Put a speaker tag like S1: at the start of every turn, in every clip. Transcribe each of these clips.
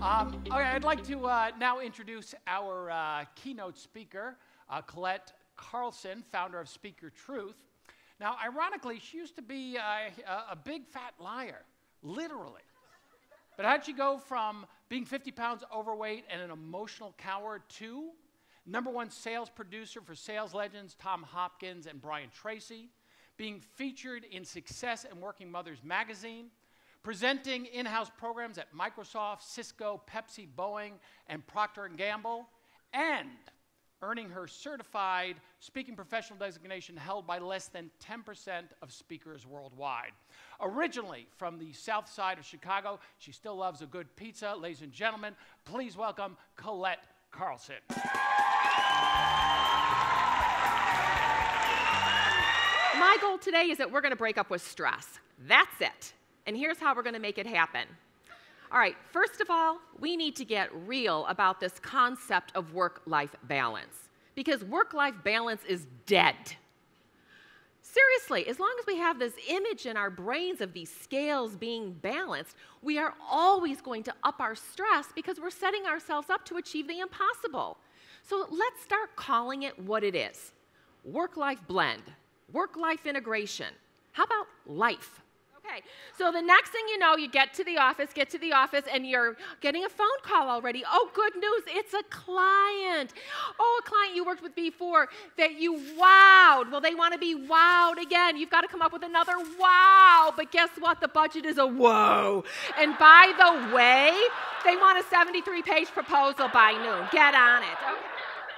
S1: Okay, I'd like to now introduce our keynote speaker, Colette Carlson, founder of Speaker Truth. Now, ironically, she used to be a big fat liar, literally. But how'd she go from being 50 pounds overweight and an emotional coward to #1 sales producer for sales legends Tom Hopkins and Brian Tracy, being featured in Success and Working Mothers magazine, presenting in-house programs at Microsoft, Cisco, Pepsi, Boeing, and Procter & Gamble, and earning her certified speaking professional designation held by less than 10% of speakers worldwide. Originally from the south side of Chicago, she still loves a good pizza. Ladies and gentlemen, please welcome Colette Carlson.
S2: My goal today is that we're going to break up with stress. That's it. And here's how we're going to make it happen. All right, first of all, we need to get real about this concept of work-life balance, because work-life balance is dead. Seriously, as long as we have this image in our brains of these scales being balanced, we are always going to up our stress because we're setting ourselves up to achieve the impossible. So let's start calling it what it is. Work-life blend, work-life integration. How about life? Okay, so the next thing you know, you get to the office, and you're getting a phone call already. Oh, good news, it's a client. Oh, a client you worked with before that you wowed. Well, they want to be wowed again. You've got to come up with another wow. But guess what? The budget is a whoa. And by the way, they want a 73-page proposal by noon. Get on it. Okay.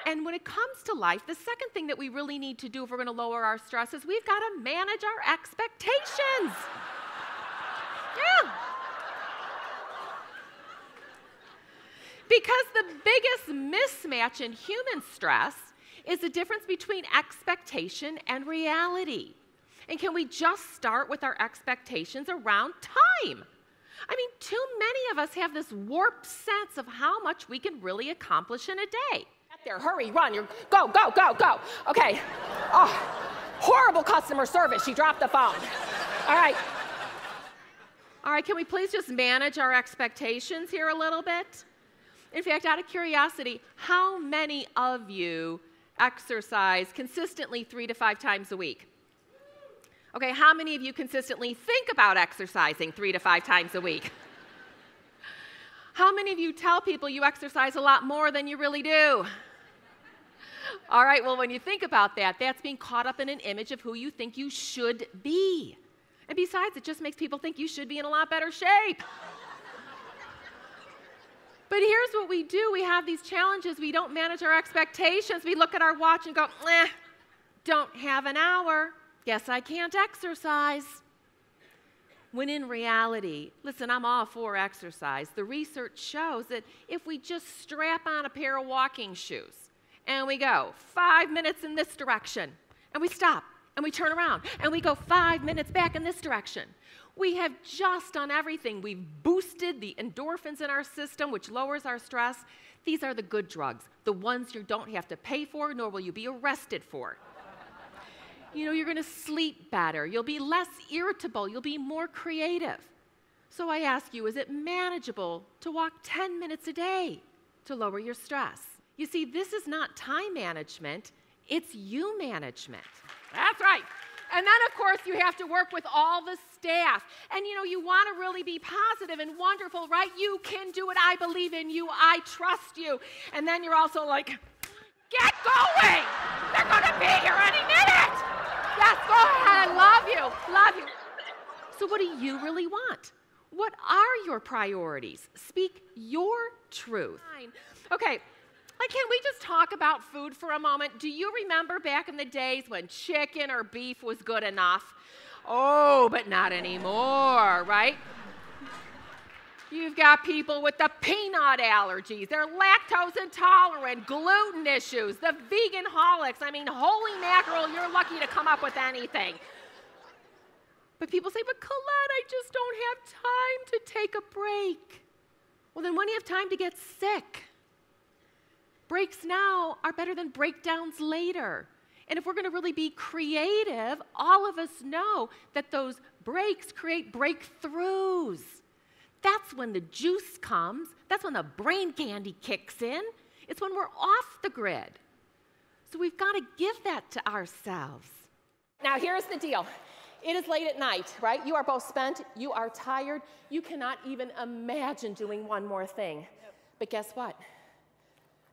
S2: And when it comes to life, the second thing that we really need to do if we're going to lower our stress is we've got to manage our expectations. Yeah. Because the biggest mismatch in human stress is the difference between expectation and reality. And can we just start with our expectations around time? I mean, too many of us have this warped sense of how much we can really accomplish in a day. There, hurry, run, go, go, go, go. Okay. Oh, horrible customer service. She dropped the phone. All right. All right, can we please just manage our expectations here a little bit? In fact, out of curiosity, how many of you exercise consistently 3 to 5 times a week? Okay, how many of you consistently think about exercising 3 to 5 times a week? How many of you tell people you exercise a lot more than you really do? All right, well, when you think about that, that's being caught up in an image of who you think you should be. And besides, it just makes people think you should be in a lot better shape. But here's what we do. We have these challenges. We don't manage our expectations. We look at our watch and go, don't have an hour. Guess I can't exercise. When in reality, listen, I'm all for exercise. The research shows that if we just strap on a pair of walking shoes and we go 5 minutes in this direction and we stop and we turn around and we go 5 minutes back in this direction, we have just done everything. We've boosted the endorphins in our system, which lowers our stress. These are the good drugs, the ones you don't have to pay for, nor will you be arrested for. You know, you're going to sleep better. You'll be less irritable. You'll be more creative. So I ask you, is it manageable to walk 10 minutes a day to lower your stress? You see, this is not time management. It's you management. That's right. And then, of course, you have to work with all the staff. And, you know, you want to really be positive and wonderful, right? You can do it. I believe in you. I trust you. And then you're also like, get going. They're going to be here any minute. Yes, go ahead. I love you. Love you. So what do you really want? What are your priorities? Speak your truth. Okay. Can we just talk about food for a moment? Do you remember back in the days when chicken or beef was good enough? Oh, but not anymore, right? You've got people with the peanut allergies. They're lactose intolerant, gluten issues, the vegan-holics. I mean, holy mackerel, you're lucky to come up with anything. But people say, but Colette, I just don't have time to take a break. Well, then when do you have time to get sick? Breaks now are better than breakdowns later. And if we're going to really be creative, all of us know that those breaks create breakthroughs. That's when the juice comes. That's when the brain candy kicks in. It's when we're off the grid. So we've got to give that to ourselves. Now, here's the deal. It is late at night, right? You are both spent. You are tired. You cannot even imagine doing one more thing. Yep. But guess what?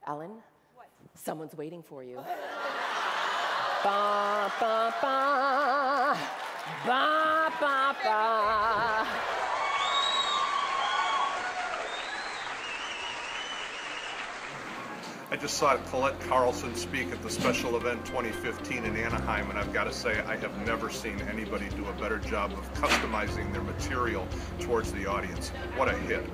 S2: Ellen, what? Someone's waiting for you. Ba, ba, ba. Ba, ba, ba.
S3: I just saw Colette Carlson speak at the special event 2015 in Anaheim, and I've got to say I have never seen anybody do a better job of customizing their material towards the audience. What a hit.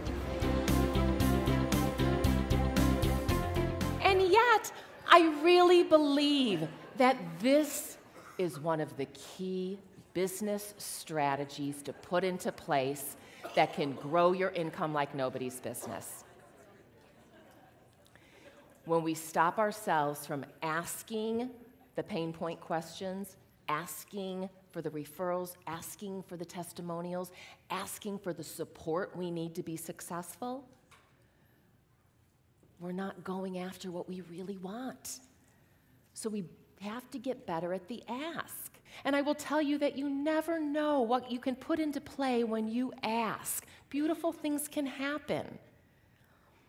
S2: And yet, I really believe that this is one of the key business strategies to put into place that can grow your income like nobody's business. When we stop ourselves from asking the pain point questions, asking for the referrals, asking for the testimonials, asking for the support we need to be successful, we're not going after what we really want. So we have to get better at the ask. And I will tell you that you never know what you can put into play when you ask. Beautiful things can happen.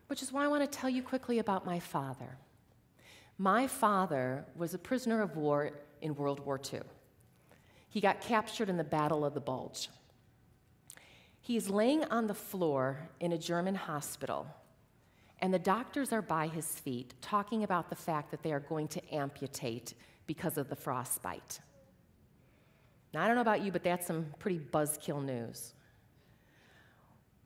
S2: Which is why I want to tell you quickly about my father. My father was a prisoner of war in World War II. He got captured in the Battle of the Bulge. He's laying on the floor in a German hospital, and the doctors are by his feet talking about the fact that they are going to amputate because of the frostbite. Now, I don't know about you, but that's some pretty buzzkill news.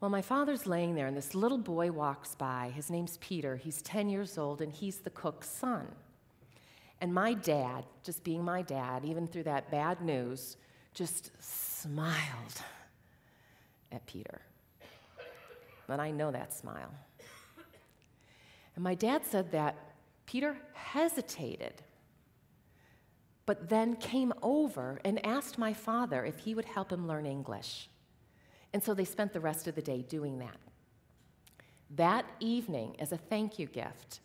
S2: Well, my father's laying there, and this little boy walks by. His name's Peter. He's 10 years old, and he's the cook's son. And my dad, just being my dad, even through that bad news, just smiled at Peter. And I know that smile. And my dad said that Peter hesitated, but then came over and asked my father if he would help him learn English. And so they spent the rest of the day doing that. That evening, as a thank you gift,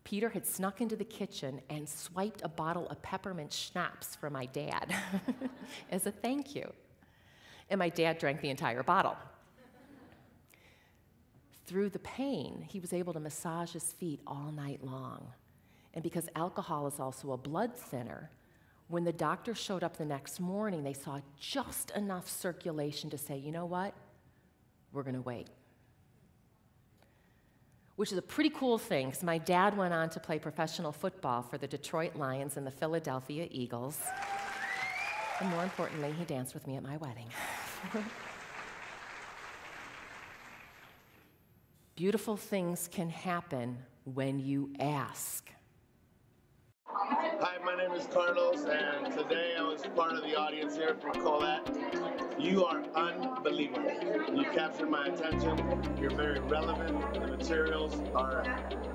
S2: Peter had snuck into the kitchen and swiped a bottle of peppermint schnapps for my dad as a thank you. And my dad drank the entire bottle. Through the pain, he was able to massage his feet all night long. And because alcohol is also a blood thinner, when the doctor showed up the next morning, they saw just enough circulation to say, you know what? We're going to wait. Which is a pretty cool thing, because my dad went on to play professional football for the Detroit Lions and the Philadelphia Eagles. And more importantly, he danced with me at my wedding. Beautiful things can happen when you ask.
S4: Hi, my name is Carlos, and today I was part of the audience here for Colette. You are unbelievable. You captured my attention. You're very relevant. The materials are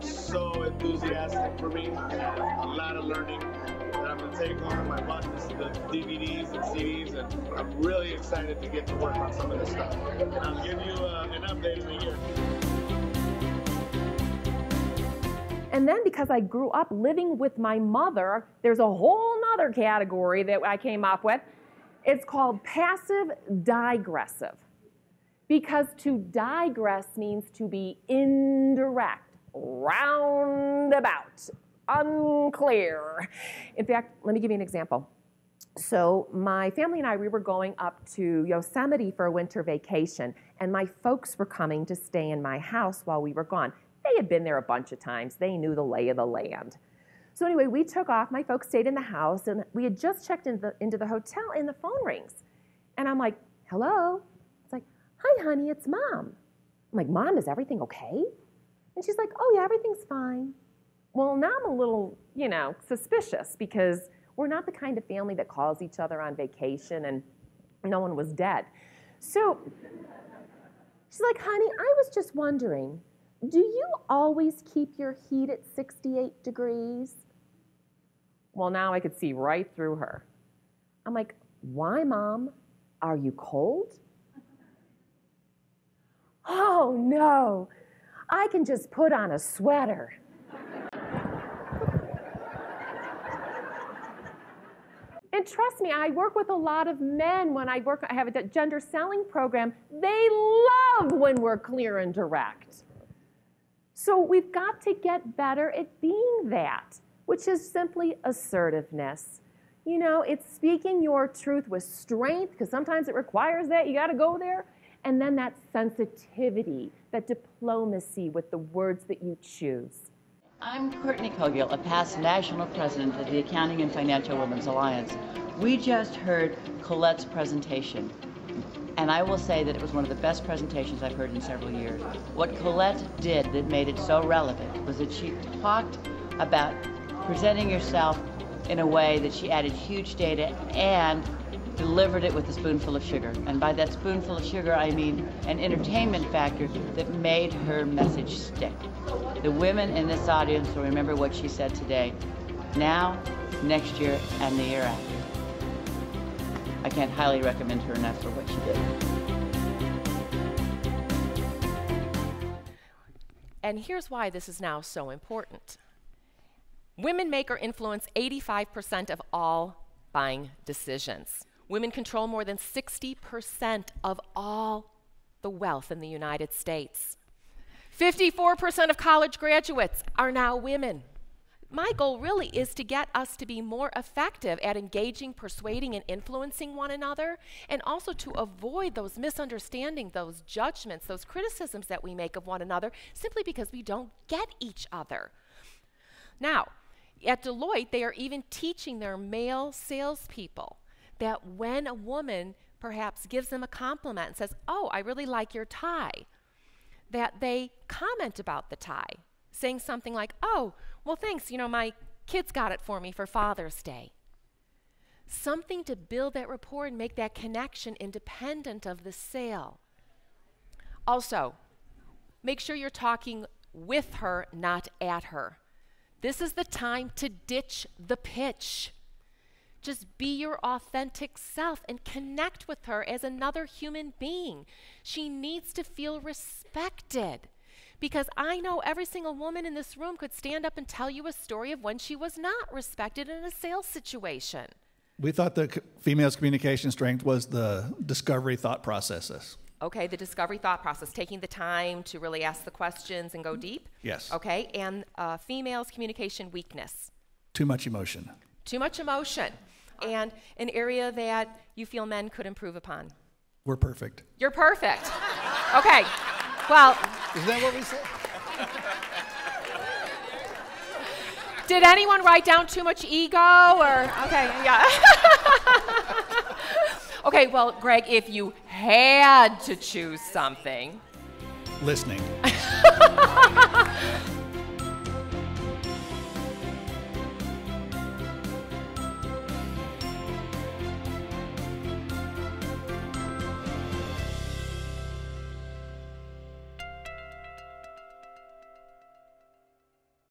S4: so enthusiastic for me, and a lot of learning that I'm going to take home. I bought the DVDs and CDs, and I'm really excited to get to work on some of this stuff. And I'll give you an update in a year.
S5: And then because I grew up living with my mother, there's a whole nother category that I came up with. It's called passive digressive. Because to digress means to be indirect, roundabout, unclear. In fact, let me give you an example. So my family and I, we were going up to Yosemite for a winter vacation, and my folks were coming to stay in my house while we were gone. They had been there a bunch of times. They knew the lay of the land. So anyway, we took off. My folks stayed in the house, and we had just checked into the hotel, and the phone rings. And I'm like, hello? It's like, hi, honey, it's Mom. I'm like, Mom, is everything okay? And she's like, oh, yeah, everything's fine. Well, now I'm a little, suspicious, because we're not the kind of family that calls each other on vacation, and no one was dead. So she's like, honey, I was just wondering, do you always keep your heat at 68 degrees? Well, now I could see right through her. I'm like, why, Mom? Are you cold? Oh no, I can just put on a sweater. And trust me, I work with a lot of men when I have a gender selling program. They love when we're clear and direct. So we've got to get better at being that, which is simply assertiveness. You know, it's speaking your truth with strength, because sometimes it requires that. You got to go there. And then that sensitivity, that diplomacy with the words that you choose.
S6: I'm Courtney Cogill, a past national president of the Accounting and Financial Women's Alliance. We just heard Colette's presentation, and I will say that it was one of the best presentations I've heard in several years. What Colette did that made it so relevant was that she talked about presenting yourself in a way that she added huge data and delivered it with a spoonful of sugar. And by that spoonful of sugar, I mean an entertainment factor that made her message stick. The women in this audience will remember what she said today, now, next year, and the year after. I can't highly recommend her enough for what she did.
S2: And here's why this is now so important. Women make or influence 85% of all buying decisions. Women control more than 60% of all the wealth in the United States. 54% of college graduates are now women. My goal really is to get us to be more effective at engaging, persuading, and influencing one another, and also to avoid those misunderstandings, those judgments, those criticisms that we make of one another simply because we don't get each other. Now, at Deloitte, they are even teaching their male salespeople that when a woman perhaps gives them a compliment and says, "Oh, I really like your tie," that they comment about the tie, saying something like, "Oh, well, thanks, you know, my kids got it for me for Father's Day." Something to build that rapport and make that connection independent of the sale. Also, make sure you're talking with her, not at her. This is the time to ditch the pitch. Just be your authentic self and connect with her as another human being. She needs to feel respected, because I know every single woman in this room could stand up and tell you a story of when she was not respected in a sales situation.
S7: We thought the female's communication strength was the discovery thought processes.
S2: Okay, the discovery thought process, taking the time to really ask the questions and go deep.
S7: Yes.
S2: Okay, and female's communication weakness.
S7: Too much emotion.
S2: Too much emotion. And an area that you feel men could improve upon.
S7: We're perfect.
S2: You're perfect. Okay, well.
S7: Isn't that what we said?
S2: Did anyone write down too much ego or, okay, yeah. Okay, well, Greg, if you had to choose something.
S7: Listening.